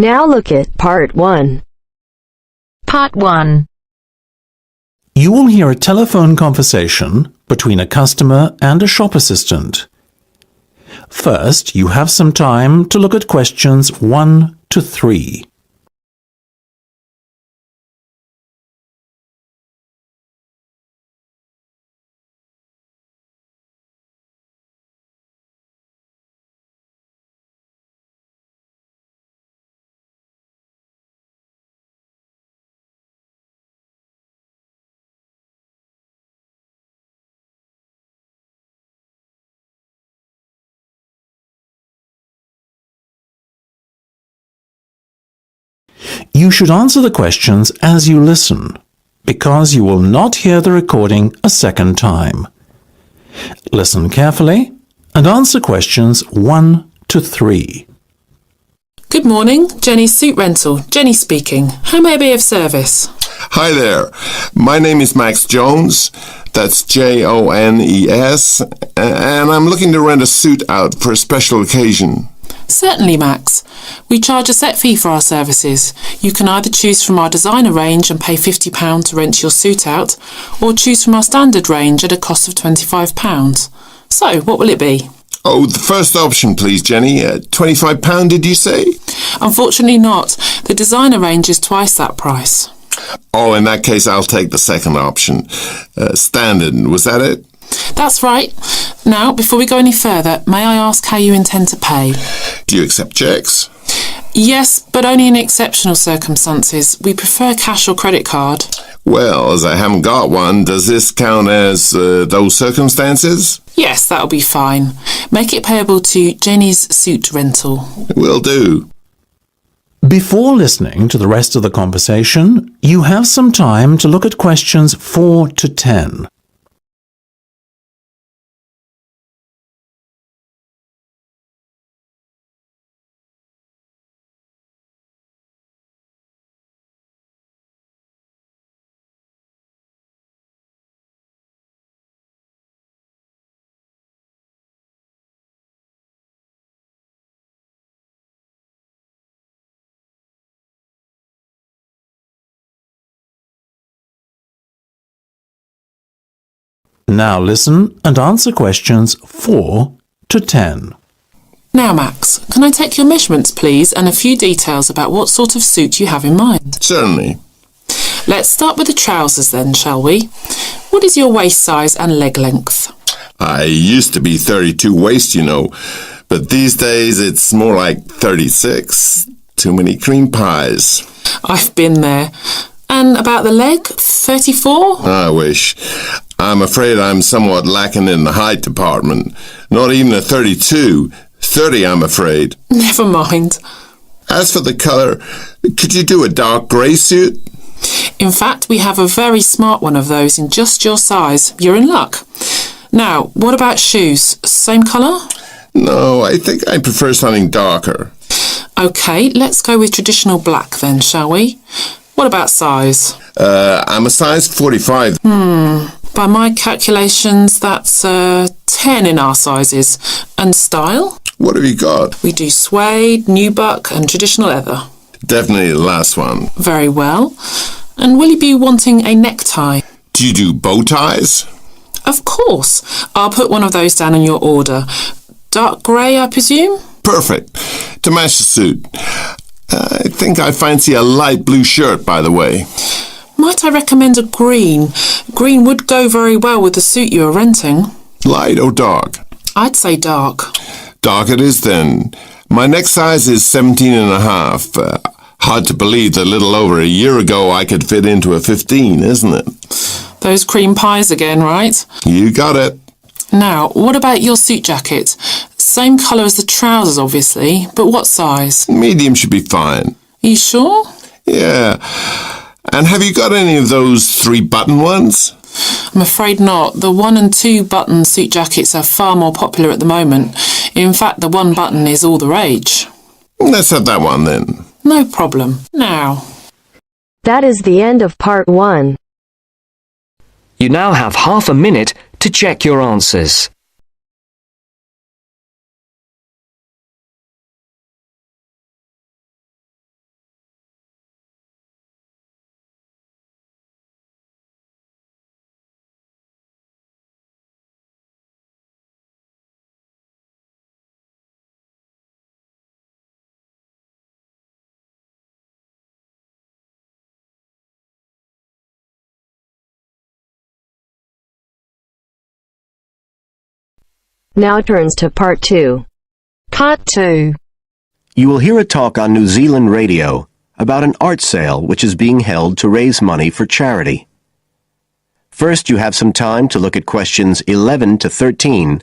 Now look at Part 1. Part 1. You will hear a telephone conversation between a customer and a shop assistant. First, you have some time to look at questions 1 to 3. You should answer the questions as you listen, because you will not hear the recording a second time. Listen carefully and answer questions 1 to 3. Good morning, Jenny's Suit Rental. Jenny speaking. How may I be of service? Hi there. My name is Max Jones. That's Jones. And I'm looking to rent a suit out for a special occasion. Certainly, Max. We charge a set fee for our services. You can either choose from our designer range and pay £50 to rent your suit out, or choose from our standard range at a cost of £25. So, what will it be? Oh, the first option, please, Jenny. £25, did you say? Unfortunately not. The designer range is twice that price. Oh, in that case, I'll take the second option. Standard, was that it? That's right. Now, before we go any further, may I ask how you intend to pay? Do you accept checks? Yes, but only in exceptional circumstances. We prefer cash or credit card. Well, as I haven't got one, does this count as those circumstances? Yes, that'll be fine. Make it payable to Jenny's Suit Rental. Will do. Before listening to the rest of the conversation, you have some time to look at questions 4 to 10. Now listen and answer questions 4 to 10. Now, Max, can I take your measurements, please, and a few details about what sort of suit you have in mind? Certainly. Let's start with the trousers then, shall we? What is your waist size and leg length? I used to be 32 waist, you know, but these days it's more like 36. Too many cream pies. I've been there. And about the leg, 34? I wish. I'm afraid I'm somewhat lacking in the height department. Not even a 32. 30, I'm afraid. Never mind. As for the colour, could you do a dark grey suit? In fact, we have a very smart one of those in just your size. You're in luck. Now, what about shoes? Same colour? No, I think I prefer something darker. OK, let's go with traditional black then, shall we? What about size? I'm a size 45. By my calculations, that's 10 in our sizes. And style? What have you got? We do suede, nubuck and traditional leather. Definitely the last one. Very well. And will you be wanting a necktie? Do you do bow ties? Of course. I'll put one of those down in your order. Dark grey, I presume? Perfect. To match the suit. I think I fancy a light blue shirt, by the way. Might I recommend a green? Green would go very well with the suit you are renting. Light or dark? I'd say dark. Dark it is then. My neck size is 17 and a half. Hard to believe that a little over a year ago I could fit into a 15, isn't it? Those cream pies again, right? You got it. Now, what about your suit jacket? Same colour as the trousers, obviously, but what size? Medium should be fine. Are you sure? Yeah. And have you got any of those 3-button ones? I'm afraid not. The 1 and 2 button suit jackets are far more popular at the moment. In fact, the 1 button is all the rage. Let's have that one then. No problem. Now. That is the end of Part 1. You now have half a minute to check your answers. Now turns to part 2. Part 2. You will hear a talk on New Zealand radio about an art sale which is being held to raise money for charity. First, you have some time to look at questions 11 to 13.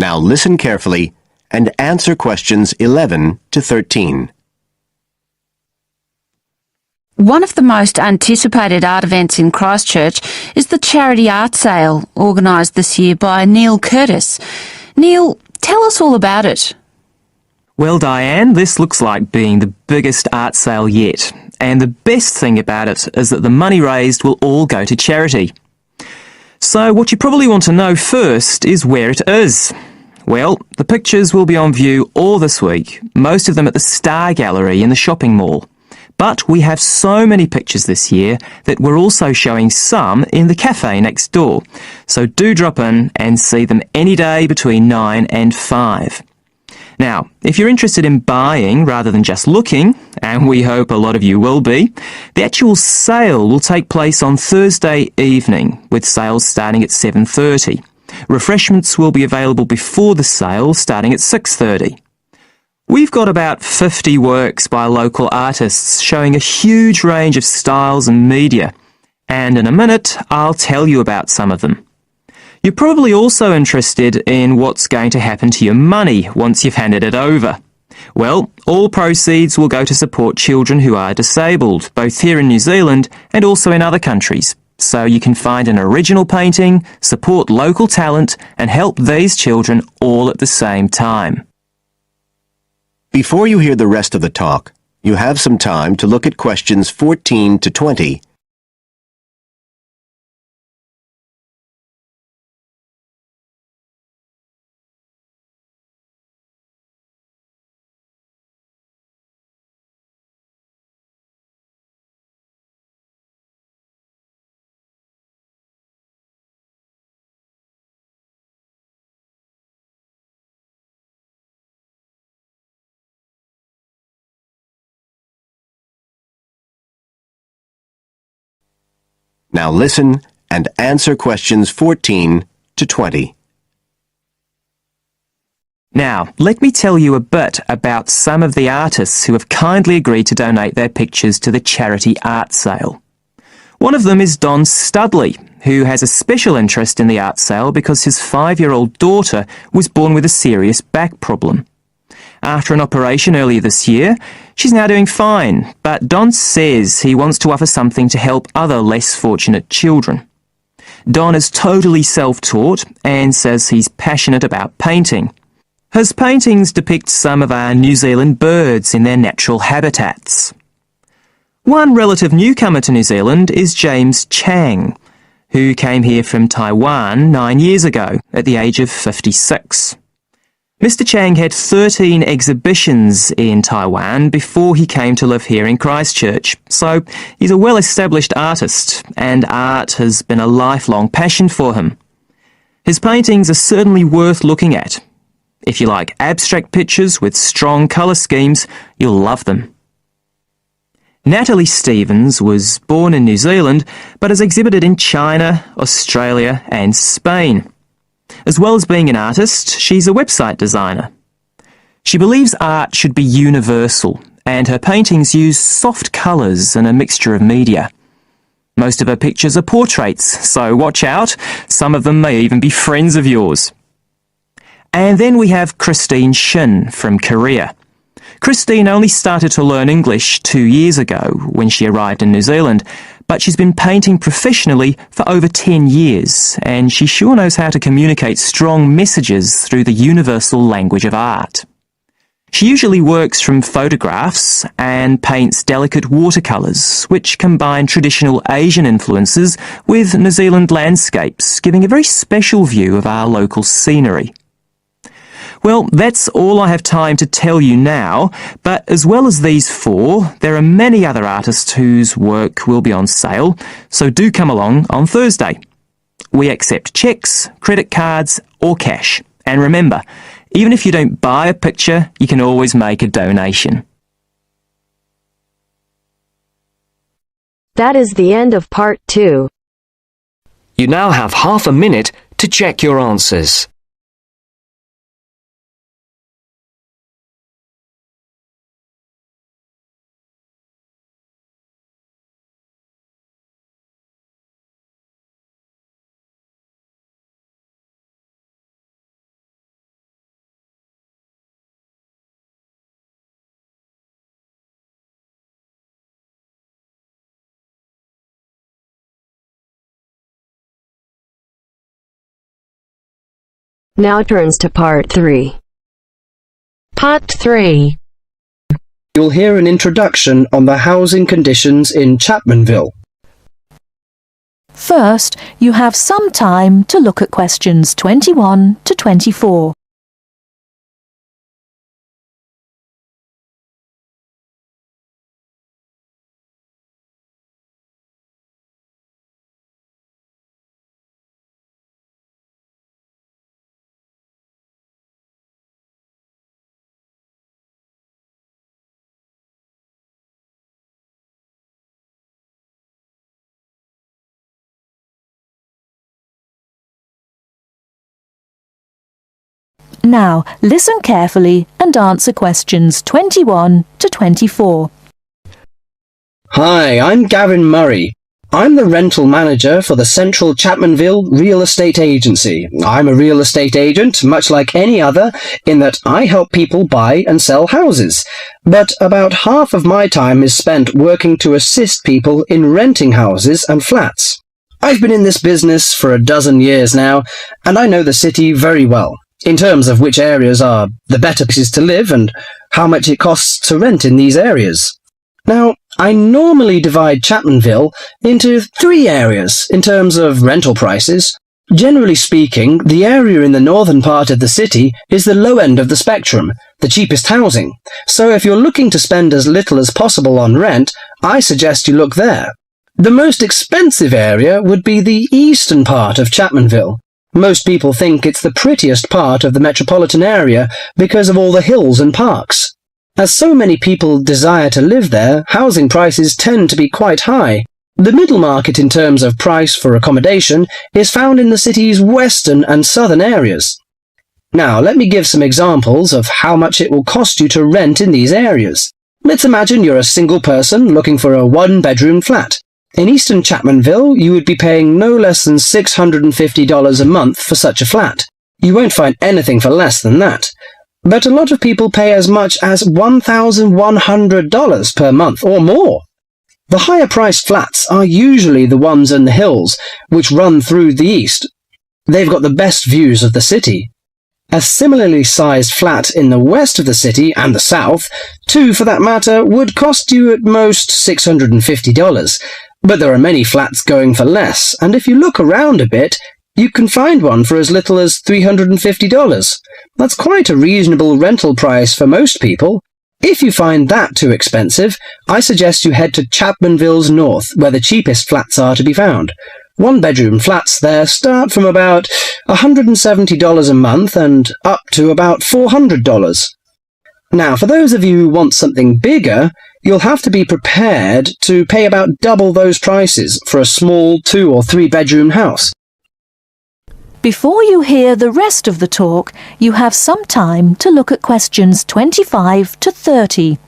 Now listen carefully and answer questions 11 to 13. One of the most anticipated art events in Christchurch is the charity art sale organised this year by Neil Curtis. Neil, tell us all about it. Well, Diane, this looks like being the biggest art sale yet. And the best thing about it is that the money raised will all go to charity. So what you probably want to know first is where it is. Well, the pictures will be on view all this week, most of them at the Star Gallery in the shopping mall. But we have so many pictures this year that we're also showing some in the cafe next door. So do drop in and see them any day between 9 and 5. Now, if you're interested in buying rather than just looking, and we hope a lot of you will be, the actual sale will take place on Thursday evening, with sales starting at 7:30. Refreshments will be available before the sale, starting at 6:30. We've got about 50 works by local artists showing a huge range of styles and media, and in a minute I'll tell you about some of them. You're probably also interested in what's going to happen to your money once you've handed it over. Well, all proceeds will go to support children who are disabled, both here in New Zealand and also in other countries. So you can find an original painting, support local talent, and help these children all at the same time. Before you hear the rest of the talk, you have some time to look at questions 14 to 20. Now listen and answer questions 14 to 20. Now, let me tell you a bit about some of the artists who have kindly agreed to donate their pictures to the charity art sale. One of them is Don Studley, who has a special interest in the art sale because his 5-year-old daughter was born with a serious back problem. After an operation earlier this year, she's now doing fine, but Don says he wants to offer something to help other less fortunate children. Don is totally self-taught and says he's passionate about painting. His paintings depict some of our New Zealand birds in their natural habitats. One relative newcomer to New Zealand is James Chang, who came here from Taiwan 9 years ago at the age of 56. Mr. Chang had 13 exhibitions in Taiwan before he came to live here in Christchurch, so he's a well-established artist, and art has been a lifelong passion for him. His paintings are certainly worth looking at. If you like abstract pictures with strong colour schemes, you'll love them. Natalie Stevens was born in New Zealand, but has exhibited in China, Australia and Spain. As well as being an artist, she's a website designer. She believes art should be universal, and her paintings use soft colours and a mixture of media. Most of her pictures are portraits, so watch out, some of them may even be friends of yours. And then we have Christine Shin from Korea. Christine only started to learn English 2 years ago when she arrived in New Zealand, but she's been painting professionally for over 10 years, and she sure knows how to communicate strong messages through the universal language of art. She usually works from photographs and paints delicate watercolours, which combine traditional Asian influences with New Zealand landscapes, giving a very special view of our local scenery. Well, that's all I have time to tell you now, but as well as these four, there are many other artists whose work will be on sale, so do come along on Thursday. We accept cheques, credit cards or cash. And remember, even if you don't buy a picture, you can always make a donation. That is the end of part 2. You now have half a minute to check your answers. Now turns to part 3. Part 3. You'll hear an introduction on the housing conditions in Chapmanville. First, you have some time to look at questions 21 to 24. Now, listen carefully and answer questions 21 to 24. Hi, I'm Gavin Murray. I'm the rental manager for the Central Chapmanville Real Estate Agency. I'm a real estate agent, much like any other, in that I help people buy and sell houses. But about half of my time is spent working to assist people in renting houses and flats. I've been in this business for a dozen years now, and I know the city very well, in terms of which areas are the better places to live and how much it costs to rent in these areas. Now, I normally divide Chapmanville into 3 areas in terms of rental prices. Generally speaking, the area in the northern part of the city is the low end of the spectrum, the cheapest housing. So if you're looking to spend as little as possible on rent, I suggest you look there. The most expensive area would be the eastern part of Chapmanville. Most people think it's the prettiest part of the metropolitan area because of all the hills and parks. As so many people desire to live there, housing prices tend to be quite high. The middle market in terms of price for accommodation is found in the city's western and southern areas. Now, let me give some examples of how much it will cost you to rent in these areas. Let's imagine you're a single person looking for a 1-bedroom flat. In eastern Chapmanville, you would be paying no less than $650 a month for such a flat. You won't find anything for less than that. But a lot of people pay as much as $1,100 per month or more. The higher-priced flats are usually the ones in the hills, which run through the east. They've got the best views of the city. A similarly sized flat in the west of the city and the south, 2 for that matter, would cost you at most $650. But there are many flats going for less, and if you look around a bit, you can find one for as little as $350. That's quite a reasonable rental price for most people. If you find that too expensive, I suggest you head to Chapmanville's north, where the cheapest flats are to be found. 1-bedroom flats there start from about $170 a month and up to about $400. Now, for those of you who want something bigger, you'll have to be prepared to pay about double those prices for a small 2- or 3-bedroom house. Before you hear the rest of the talk, you have some time to look at questions 25 to 30.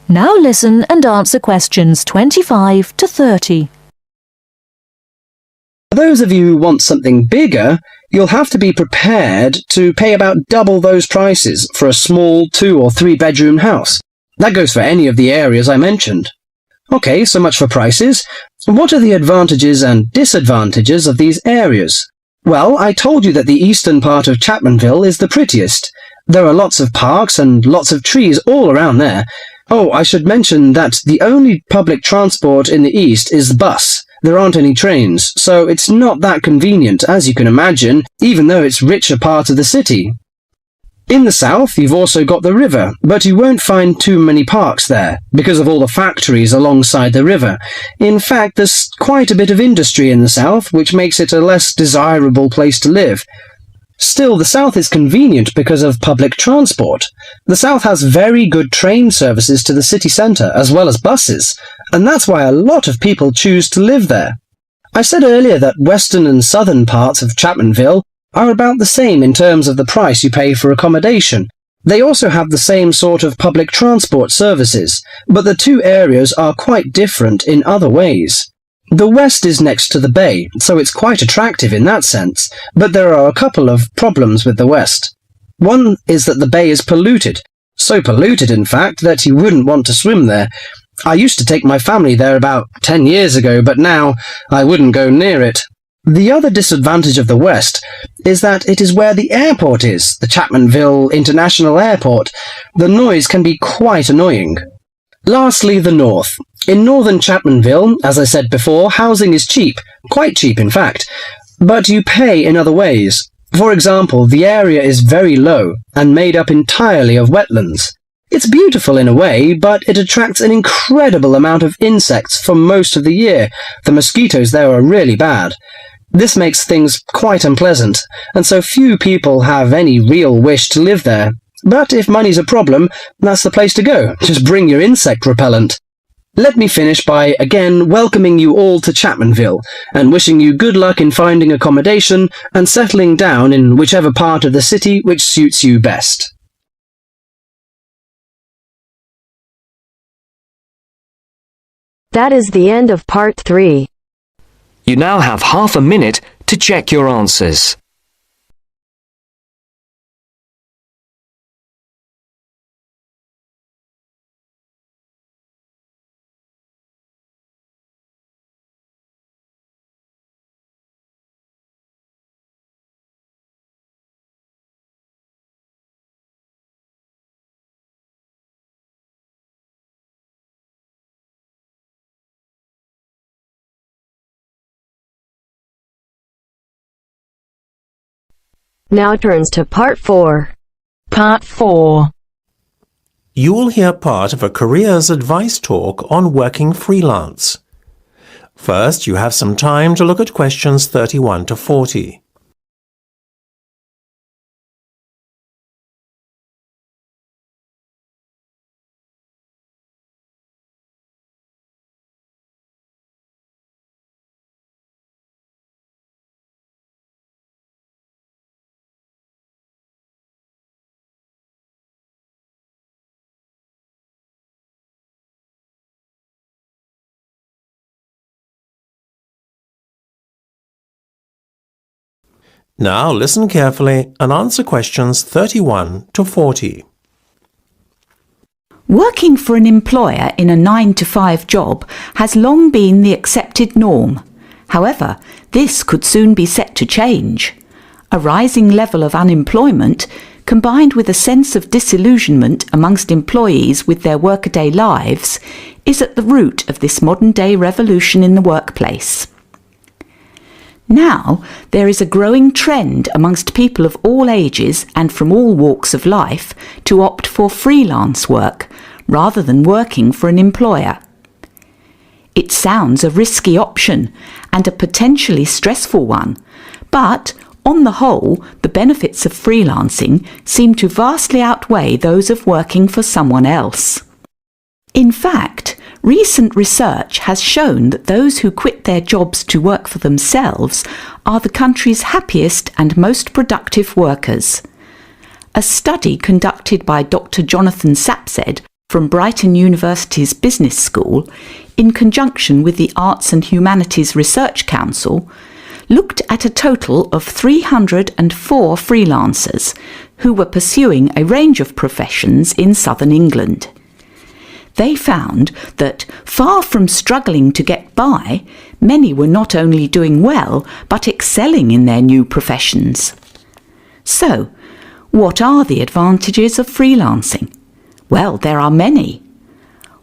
Now listen and answer questions 25 to 30. For those of you who want something bigger, you'll have to be prepared to pay about double those prices for a small 2 or 3 bedroom house. That goes for any of the areas I mentioned. Okay, so much for prices. What are the advantages and disadvantages of these areas? Well, I told you that the eastern part of Chapmanville is the prettiest. There are lots of parks and lots of trees all around there. Oh, I should mention that the only public transport in the east is the bus. There aren't any trains, so it's not that convenient, as you can imagine, even though it's richer part of the city. In the south, you've also got the river, but you won't find too many parks there, because of all the factories alongside the river. In fact, there's quite a bit of industry in the south, which makes it a less desirable place to live. Still, the south is convenient because of public transport. The south has very good train services to the city centre, as well as buses, and that's why a lot of people choose to live there. I said earlier that western and southern parts of Chapmanville are about the same in terms of the price you pay for accommodation. They also have the same sort of public transport services, but the two areas are quite different in other ways. The west is next to the bay, so it's quite attractive in that sense, but there are a couple of problems with the west. One is that the bay is polluted, so polluted in fact that you wouldn't want to swim there. I used to take my family there about 10 years ago, but now I wouldn't go near it. The other disadvantage of the west is that it is where the airport is, the Chapmanville International Airport. The noise can be quite annoying. Lastly, the north. In northern Chapmanville, as I said before, housing is cheap, quite cheap in fact, but you pay in other ways. For example, the area is very low and made up entirely of wetlands. It's beautiful in a way, but it attracts an incredible amount of insects for most of the year. The mosquitoes there are really bad. This makes things quite unpleasant, and so few people have any real wish to live there. But if money's a problem, that's the place to go. Just bring your insect repellent. Let me finish by again welcoming you all to Chapmanville, and wishing you good luck in finding accommodation and settling down in whichever part of the city which suits you best. That is the end of part 3. You now have half a minute to check your answers. Now turns to part 4. Part 4. You will hear part of a careers advice talk on working freelance. First, you have some time to look at questions 31 to 40. Now listen carefully and answer questions 31 to 40. Working for an employer in a 9-to-5 job has long been the accepted norm. However, this could soon be set to change. A rising level of unemployment, combined with a sense of disillusionment amongst employees with their workaday lives, is at the root of this modern-day revolution in the workplace. Now, there is a growing trend amongst people of all ages and from all walks of life to opt for freelance work rather than working for an employer. It sounds a risky option and a potentially stressful one, but on the whole, the benefits of freelancing seem to vastly outweigh those of working for someone else. In fact, recent research has shown that those who quit their jobs to work for themselves are the country's happiest and most productive workers. A study conducted by Dr. Jonathan Sapsed from Brighton University's Business School, in conjunction with the Arts and Humanities Research Council, looked at a total of 304 freelancers who were pursuing a range of professions in southern England. They found that, far from struggling to get by, many were not only doing well but excelling in their new professions. So, what are the advantages of freelancing? Well, there are many.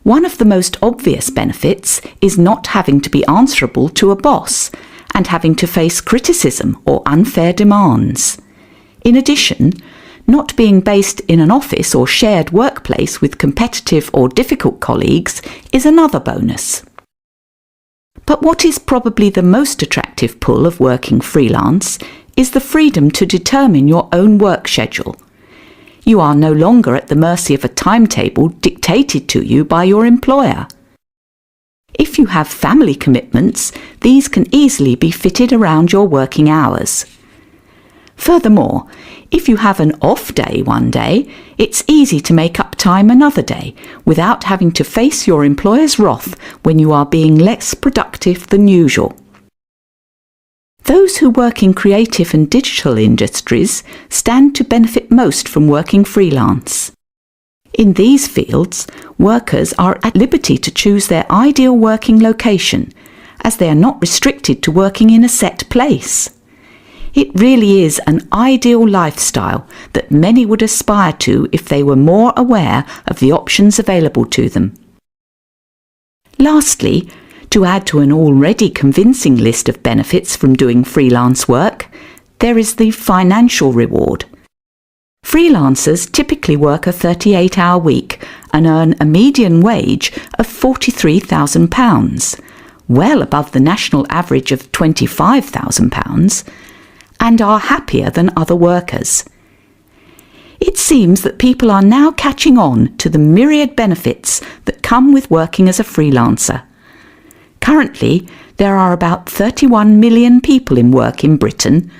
One of the most obvious benefits is not having to be answerable to a boss and having to face criticism or unfair demands. In addition, not being based in an office or shared workplace with competitive or difficult colleagues is another bonus. But what is probably the most attractive pull of working freelance is the freedom to determine your own work schedule. You are no longer at the mercy of a timetable dictated to you by your employer. If you have family commitments, these can easily be fitted around your working hours. Furthermore, if you have an off day one day, it's easy to make up time another day without having to face your employer's wrath when you are being less productive than usual. Those who work in creative and digital industries stand to benefit most from working freelance. In these fields, workers are at liberty to choose their ideal working location, as they are not restricted to working in a set place. It really is an ideal lifestyle that many would aspire to if they were more aware of the options available to them. Lastly, to add to an already convincing list of benefits from doing freelance work, there is the financial reward. Freelancers typically work a 38-hour week and earn a median wage of £43,000, well above the national average of £25,000, and are happier than other workers. It seems that people are now catching on to the myriad benefits that come with working as a freelancer. Currently, there are about 31 million people in work in Britain,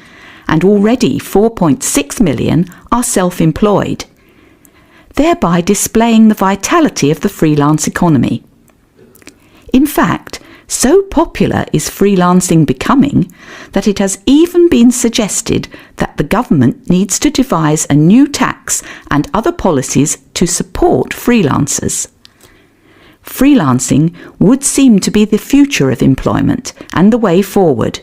and already 4.6 million are self-employed, thereby displaying the vitality of the freelance economy. In fact, so popular is freelancing becoming that it has even been suggested that the government needs to devise a new tax and other policies to support freelancers. Freelancing would seem to be the future of employment and the way forward.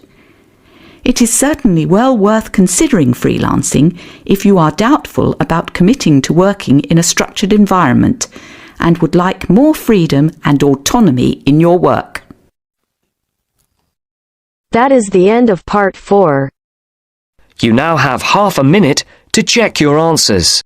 It is certainly well worth considering freelancing if you are doubtful about committing to working in a structured environment and would like more freedom and autonomy in your work. That is the end of part 4. You now have half a minute to check your answers.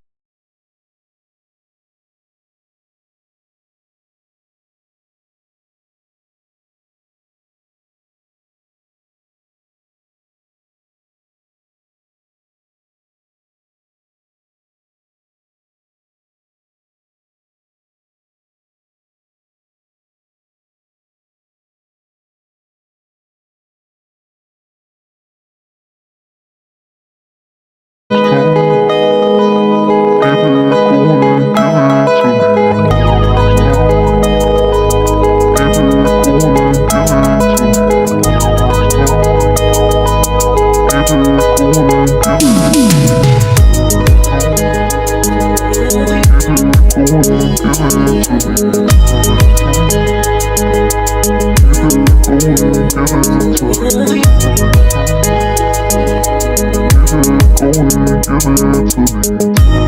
Give it to me.